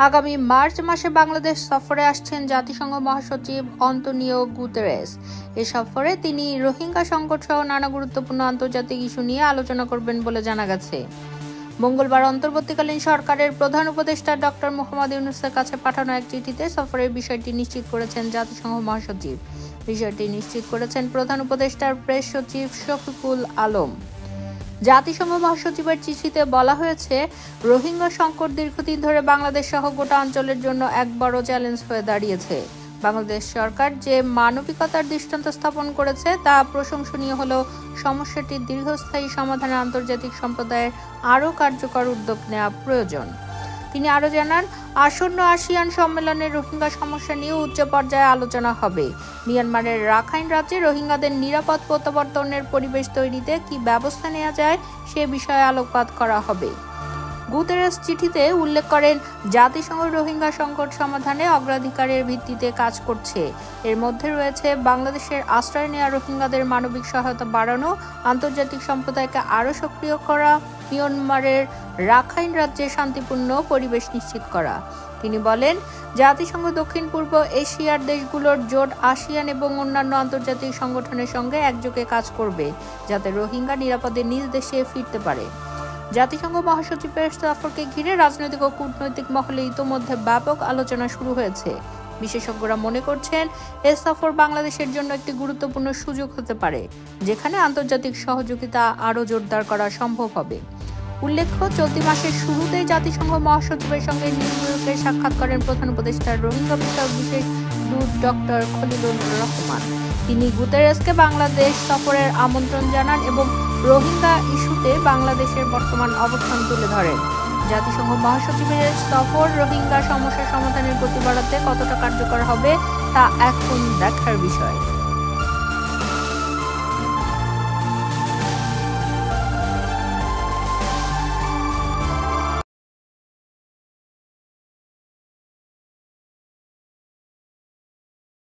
আগামী মার্চ মাসে বাংলাদেশ সফরে আসছেন জাতিসংঘ মহাসচিব আন্তোনিও গুতেরেস। এ সফরে তিনি রোহিঙ্গা সংকট সহ নানা গুরুত্বপূর্ণ আন্তর্জাতিক ইস্যু নিয়ে আলোচনা করবেন বলে জানা গেছে। মঙ্গলবার অন্তর্বর্তীকালীন সরকারের প্রধান উপদেষ্টা ডক্টর মোহাম্মদ ইউনূসের কাছে পাঠানো এক চিঠিতে সফরের বিষয়টি নিশ্চিত করেছেন জাতিসংঘ মহাসচিব। বিষয়টি নিশ্চিত করেছেন প্রধান উপদেষ্টার প্রেস সচিব শফিকুল আলম। জাতিসংঘ মহাসচিবের চিঠিতে বলা হয়েছে, রোহিঙ্গা সংকট দীর্ঘদিন ধরে বাংলাদেশ সহ গোটা অঞ্চলের জন্য এক বড় চ্যালেঞ্জ হয়ে দাঁড়িয়েছে। বাংলাদেশ সরকার যে মানবিকতার দৃষ্টান্ত স্থাপন করেছে তা প্রশংসনীয় হলেও সমস্যাটির দীর্ঘস্থায়ী সমাধানে আন্তর্জাতিক সম্প্রদায়ের আরও কার্যকর উদ্যোগ নেওয়া প্রয়োজন। তিনি আরও জানান, আসন্ন আসিয়ান সম্মেলনে রোহিঙ্গা সমস্যা নিয়ে উচ্চ পর্যায়ে আলোচনা হবে। মিয়ানমারের রাখাইন রাজ্যে রোহিঙ্গাদের নিরাপদ প্রত্যাবর্তনের পরিবেশ তৈরিতে কি ব্যবস্থা নেওয়া যায় সে বিষয়ে আলোকপাত করা হবে। গুতেরেস চিঠিতে উল্লেখ করেন, জাতিসংঘ রোহিঙ্গা সংকট সমাধানে অগ্রাধিকারের ভিত্তিতে কাজ করছে। এর মধ্যে রয়েছে বাংলাদেশের আশ্রয় নেওয়া রোহিঙ্গাদের মানবিক সহায়তা বাড়ানো, আন্তর্জাতিক সম্প্রদায়কে আরও সক্রিয় করা, মিয়ানমারের রাখাইন রাজ্যে শান্তিপূর্ণ পরিবেশ নিশ্চিত করা। তিনি বলেন, জাতিসংঘ দক্ষিণ পূর্ব এশিয়ার দেশগুলোর জোট আসিয়ান এবং অন্যান্য আন্তর্জাতিক সংগঠনের সঙ্গে একযোগে কাজ করবে, যাতে রোহিঙ্গা নিরাপদে নিজ দেশে ফিরতে পারে। জাতিসংঘ মহাসচিবের সফরকে ঘিরে রাজনৈতিক ও কূটনৈতিক মহলে ইতোমধ্যে ব্যাপক আলোচনা শুরু হয়েছে। বিশেষজ্ঞরা মনে করছেন, এ সফর বাংলাদেশের জন্য একটি গুরুত্বপূর্ণ সুযোগ হতে পারে, যেখানে আন্তর্জাতিক সহযোগিতা আরও জোরদার করা সম্ভব হবে। উল্লেখ্য, চলতি মাসের শুরুতেই জাতিসংঘ মহাসচিবের সঙ্গে নিউ ইয়র্কে সাক্ষাৎ করেন প্রধান উপদেষ্টার রোহিঙ্গা বিষয়ক বিশেষ দূত ডক্টর খলিলুর রহমান। তিনি গুতেরেসকে বাংলাদেশ সফরের আমন্ত্রণ জানান এবং রোহিঙ্গা ইস্যুতে বাংলাদেশের বর্তমান অবস্থান তুলে ধরেন। জাতিসংঘ মহাসচিবের সফর রোহিঙ্গা সমস্যার সমাধানের গতি বাড়াতে কতটা কার্যকর হবে তা এখন দেখার বিষয়।